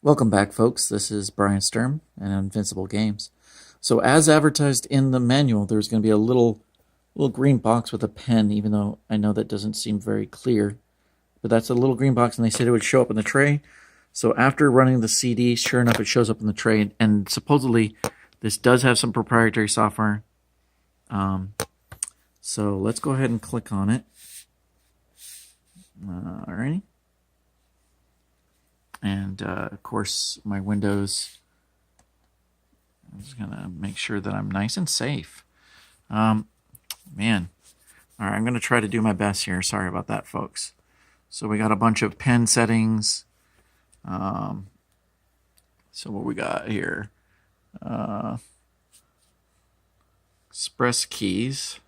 Welcome back, folks. This is Brian Sturm and Invincible Games. So, as advertised in the manual, there's going to be a little green box with a pen, even though I know that doesn't seem very clear. But that's a little green box, and they said it would show up in the tray. So, after running the CD, sure enough, it shows up in the tray. And supposedly, this does have some proprietary software. So, let's go ahead and click on it. Alrighty. And of course, my Windows. I'm just gonna make sure that I'm nice and safe. Man, all right, I'm gonna try to do my best here. Sorry about that, folks. So we got a bunch of pen settings. So what we got here? Express keys.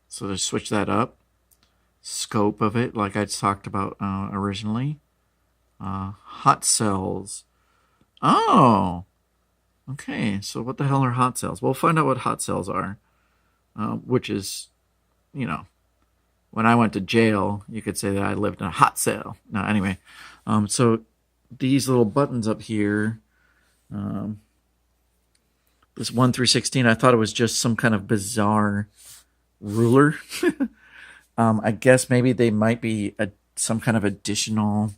So to switch that up. Scope of it, like I talked about originally. Hot cells. Oh, okay. So what the hell are hot cells? We'll find out what hot cells are, which is, when I went to jail, you could say that I lived in a hot cell. No, anyway. So these little buttons up here, this 1 through 16, I thought it was just some kind of bizarre ruler. I guess maybe they might be some kind of additional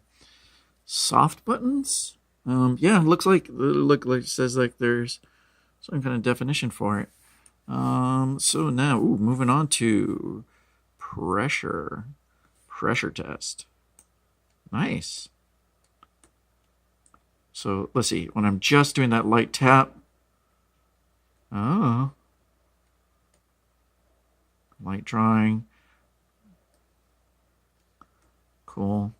soft buttons. Yeah, it looks like it says like there's some kind of definition for it. So now, moving on to pressure test. Nice. So let's see. When I'm just doing that light tap, light drawing. Cool.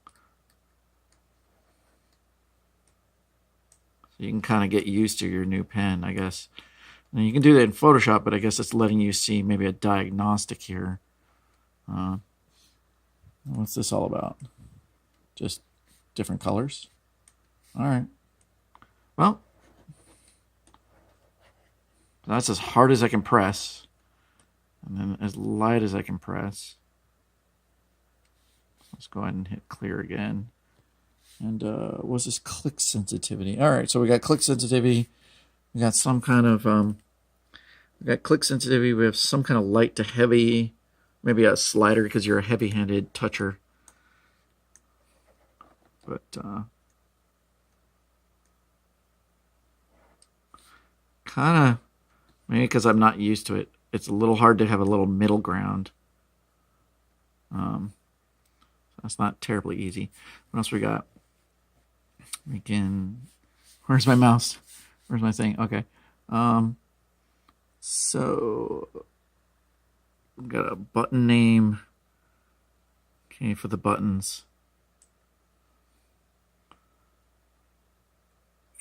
So you can kind of get used to your new pen, I guess. And you can do that in Photoshop, but I guess it's letting you see maybe a diagnostic here. What's this all about? Just different colors? All right. Well, that's as hard as I can press. And then as light as I can press. Let's go ahead and hit clear again. And what's this click sensitivity? All right, so we got click sensitivity. We got some kind of we got click sensitivity. We have some kind of light to heavy, maybe a slider because you're a heavy-handed toucher. But kind of maybe because I'm not used to it, it's a little hard to have a little middle ground. That's not terribly easy. What else we got? We can. Where's my mouse? Where's my thing? Okay. So we've got a button name. Okay, for the buttons. I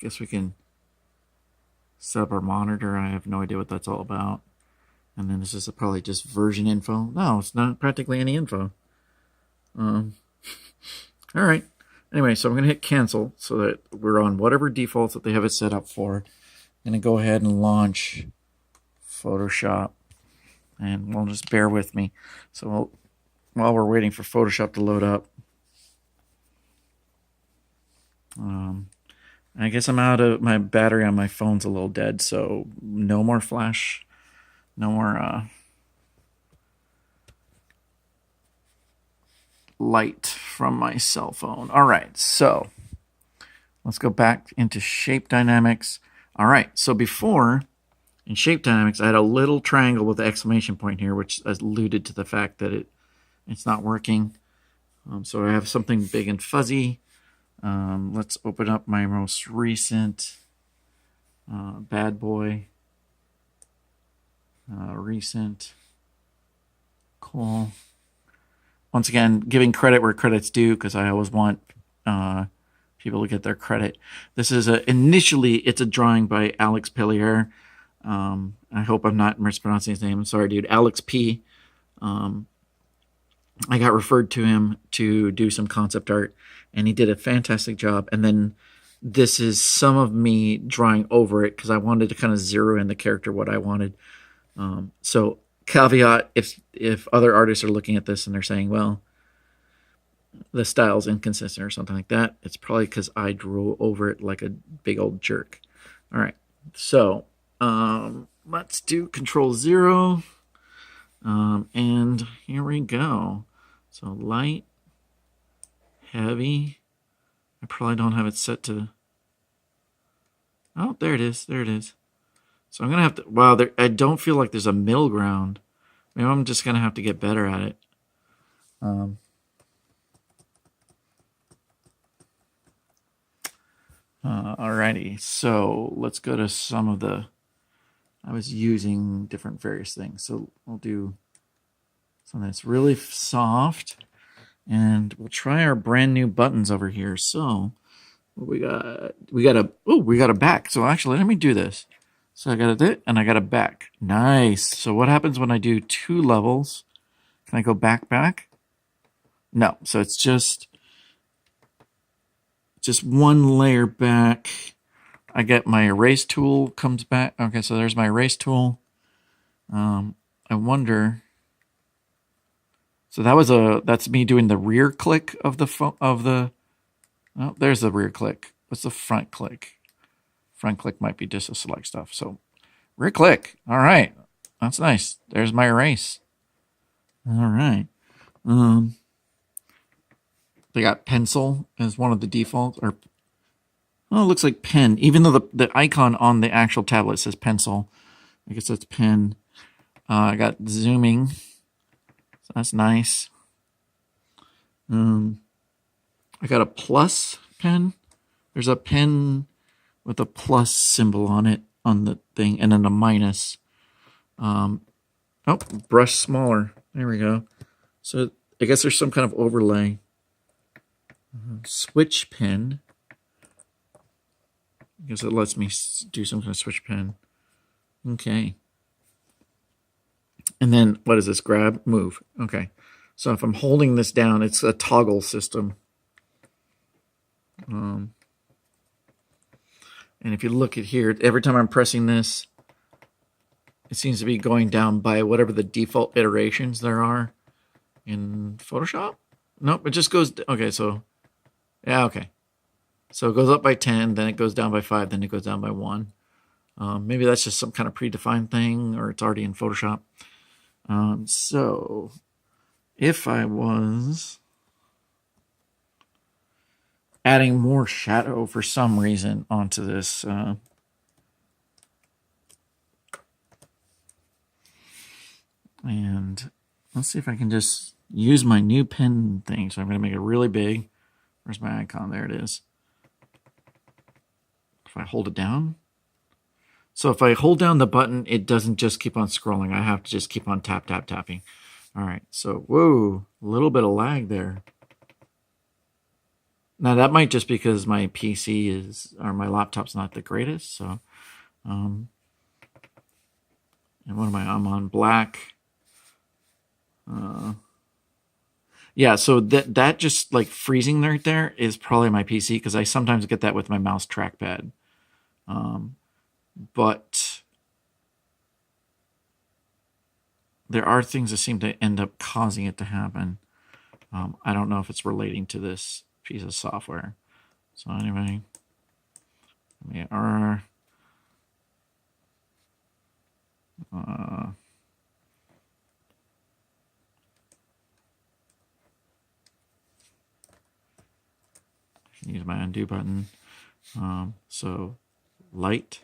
guess we can set up our monitor. I have no idea what that's all about. And then this is probably just version info. No, it's not practically any info. All right. Anyway, so I'm going to hit cancel so that we're on whatever defaults that they have it set up for. I'm going to go ahead and launch Photoshop. And we'll just bear with me. So while we're waiting for Photoshop to load up, I guess I'm out of my battery on my phone's a little dead. So no more flash. No more light from my cell phone. All right, so let's go back into shape dynamics. All right, so before in shape dynamics, I had a little triangle with the exclamation point here, which alluded to the fact that it's not working. So I have something big and fuzzy. Let's open up my most recent bad boy. Recent. Cool. Once again, giving credit where credit's due, because I always want people to get their credit. This is initially it's a drawing by Alex Pellier. I hope I'm not mispronouncing his name. I'm sorry, dude. Alex P. I got referred to him to do some concept art, and he did a fantastic job. And then this is some of me drawing over it because I wanted to kind of zero in the character what I wanted. So caveat, if other artists are looking at this and they're saying, well, the style's inconsistent or something like that, it's probably because I drew over it like a big old jerk. All right, so let's do Control 0, and here we go. So light, heavy. I probably don't have it set to. Oh, there it is. There it is. So I'm gonna have to. Wow, I don't feel like there's a middle ground. Maybe I'm just gonna have to get better at it. Alrighty, so let's go to some of the. I was using different various things, so we'll do something that's really soft, and we'll try our brand new buttons over here. So we got a back. So actually, let me do this. So I got a bit and I got a back. Nice. So what happens when I do 2 levels? Can I go back? No. So it's just one layer back. I get my erase tool comes back. Okay, so there's my erase tool. I wonder. So that's me doing the rear click of the. Oh, there's the rear click. What's the front click? Front click might be just to select stuff. So rear click. All right, that's nice. There's my erase. All right. They got pencil as one of the defaults, or oh, it looks like pen. Even though the icon on the actual tablet says pencil, I guess that's pen. I got zooming, so that's nice. I got a plus pen. There's a pen with a plus symbol on it on the thing, and then a minus. Oh, brush smaller. There we go. So I guess there's some kind of overlay. Switch pen. I guess it lets me do some kind of switch pen. Okay. And then what is this? Grab, move. Okay. So if I'm holding this down, it's a toggle system. And if you look at here, every time I'm pressing this, it seems to be going down by whatever the default iterations there are in Photoshop. Nope, it just goes. Okay, so yeah, okay. So it goes up by 10, then it goes down by 5, then it goes down by 1. Maybe that's just some kind of predefined thing, or it's already in Photoshop. So if I was adding more shadow for some reason onto this, and let's see if I can just use my new pen thing. So I'm going to make it really big. Where's my icon? There it is. If I hold it down. So if I hold down the button, it doesn't just keep on scrolling. I have to just keep on tapping. All right. So, whoa, a little bit of lag there. Now that might just because my PC or my laptop's not the greatest. So, and what am I? I'm on black. Yeah, so that just like freezing right there is probably my PC, because I sometimes get that with my mouse trackpad. But there are things that seem to end up causing it to happen. I don't know if it's relating to this piece of software. So anyway, we are use my undo button. So light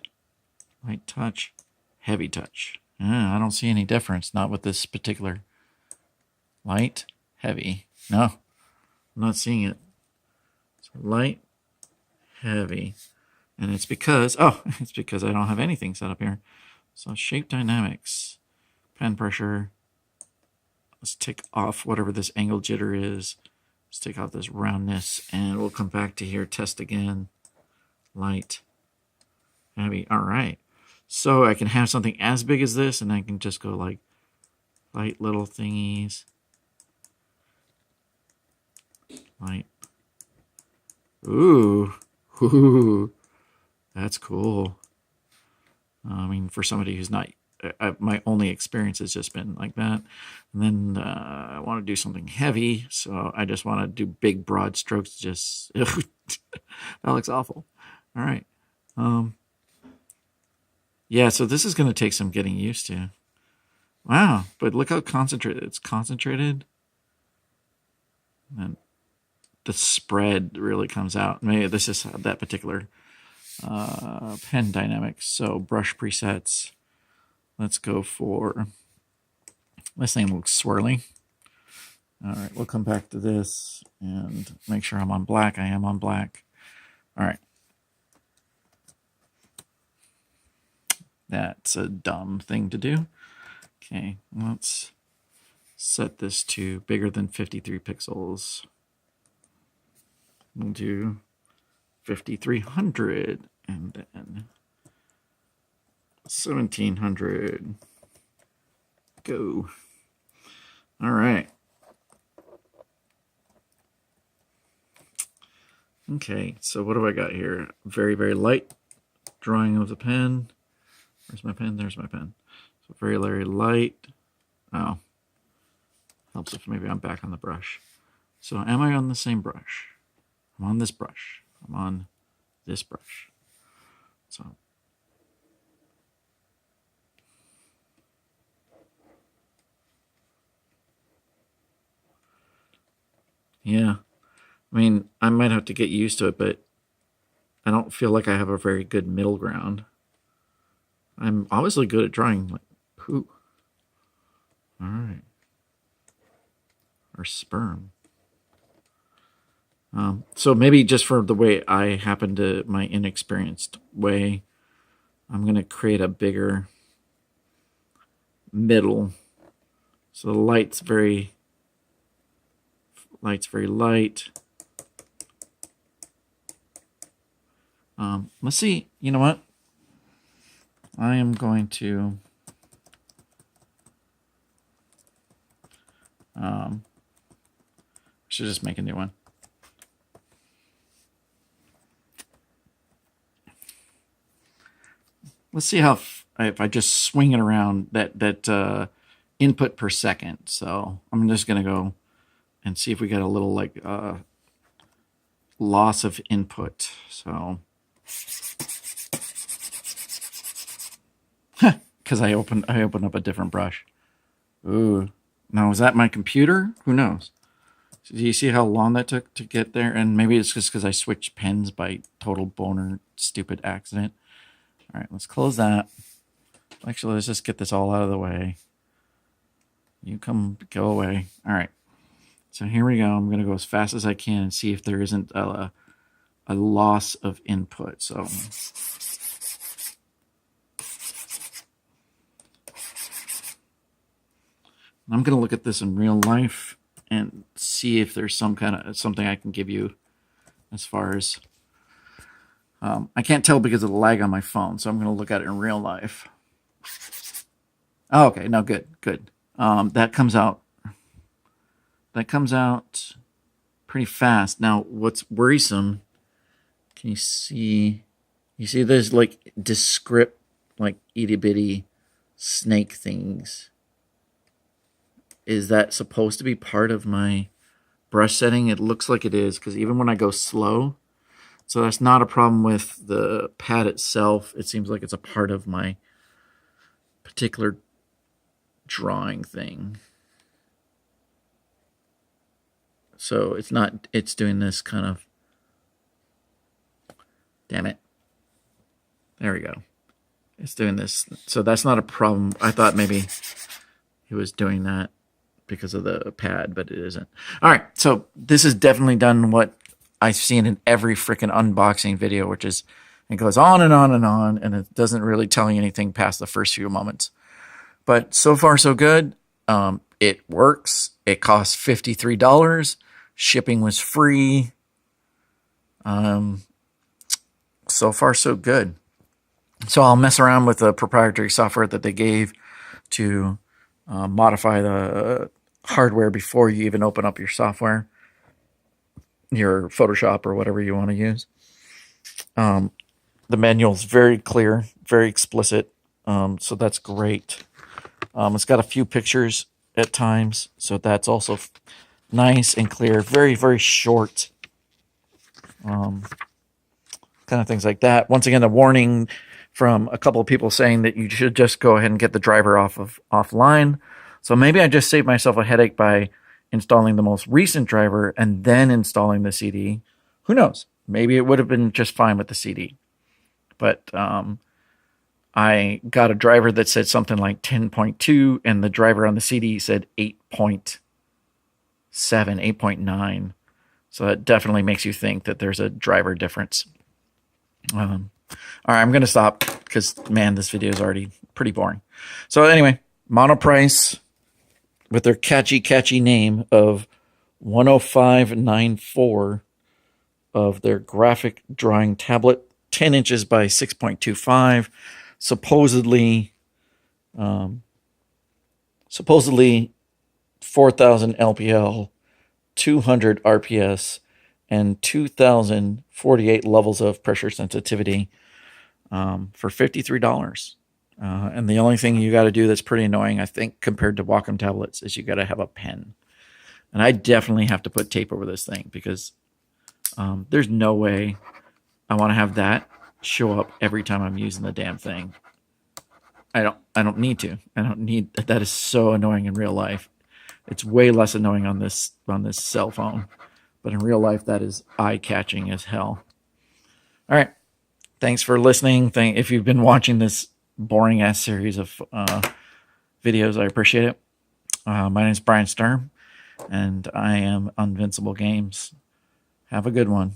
touch, heavy touch. I don't see any difference. Not with this particular light, heavy. No, I'm not seeing it. So light, heavy. And it's because I don't have anything set up here. So shape dynamics, pen pressure. Let's take off whatever this angle jitter is. Let's take off this roundness, and we'll come back to here, test again. Light, heavy. All right. So I can have something as big as this, and I can just go like light little thingies. Light. Ooh. That's cool. I mean, for somebody who's not my only experience has just been like that. And then I want to do something heavy, so I just want to do big, broad strokes. Just that looks awful. All right. Yeah, so this is going to take some getting used to. Wow, but look how concentrated. It's concentrated. And the spread really comes out. Maybe this is that particular pen dynamics. So brush presets. Let's go for, this thing looks swirly. All right, we'll come back to this and make sure I'm on black. I am on black. All right. That's a dumb thing to do. Okay, let's set this to bigger than 53 pixels. We'll do 5300 and then 1700. Go. All right. Okay, so what do I got here? Very, very light drawing of the pen. Where's my pen? There's my pen. So very, very light. Oh, helps if maybe I'm back on the brush. So am I on the same brush? I'm on this brush. I'm on this brush. So yeah, I mean, I might have to get used to it, but I don't feel like I have a very good middle ground. I'm obviously good at drawing like poo. All right. Or sperm. So maybe just for the way I happen to, my inexperienced way, I'm going to create a bigger middle. So the light's very light. Let's see. You know what? I am going to should just make a new one. Let's see how if I just swing it around that input per second. So I'm just gonna go and see if we get a little like loss of input. So because I opened up a different brush. Ooh, now is that my computer? Who knows? So do you see how long that took to get there? And maybe it's just because I switched pens by total boner stupid accident. All right, let's close that. Actually, let's just get this all out of the way. You go away. All right. So here we go. I'm going to go as fast as I can and see if there isn't a loss of input. So I'm going to look at this in real life and see if there's some kind of something I can give you as far as I can't tell because of the lag on my phone, so I'm going to look at it in real life. Oh, okay, no, good. That comes out pretty fast. Now, what's worrisome? Can you see? You see, there's like descript, like itty bitty snake things. Is that supposed to be part of my brush setting? It looks like it is, because even when I go slow. So that's not a problem with the pad itself. It seems like it's a part of my particular drawing thing. So it's not, it's doing this kind of, damn it. There we go. It's doing this. So that's not a problem. I thought maybe it was doing that because of the pad, but it isn't. All right. So this has definitely done what I've seen in every freaking unboxing video, which is it goes on and on and on, and it doesn't really tell you anything past the first few moments. But so far, so good. It works. It costs $53. Shipping was free. So far, so good. So I'll mess around with the proprietary software that they gave to modify the hardware before you even open up your software, your Photoshop or whatever you want to use. The manual's very clear, very explicit. So that's great. It's got a few pictures at times, so that's also nice and clear. Very, very short. Kind of things like that. Once again, a warning from a couple of people saying that you should just go ahead and get the driver offline. So maybe I just saved myself a headache by installing the most recent driver and then installing the CD. Who knows? Maybe it would have been just fine with the CD. But I got a driver that said something like 10.2, and the driver on the CD said 8.7, 8.9. So that definitely makes you think that there's a driver difference. All right, I'm going to stop because, man, this video is already pretty boring. So anyway, Monoprice, with their catchy name of 10594 of their graphic drawing tablet, 10 inches by 6.25, supposedly 4,000 LPL, 200 RPS, and 2,048 levels of pressure sensitivity for $53. And the only thing you got to do that's pretty annoying, I think, compared to Wacom tablets, is you got to have a pen. And I definitely have to put tape over this thing because there's no way I want to have that show up every time I'm using the damn thing. I don't need to. I don't need that. Is so annoying in real life. It's way less annoying on this cell phone, but in real life that is eye-catching as hell. All right, thanks for listening. If you've been watching this boring ass series of videos, I appreciate it. My name is Brian Sturm, and I am Invincible Games. Have a good one.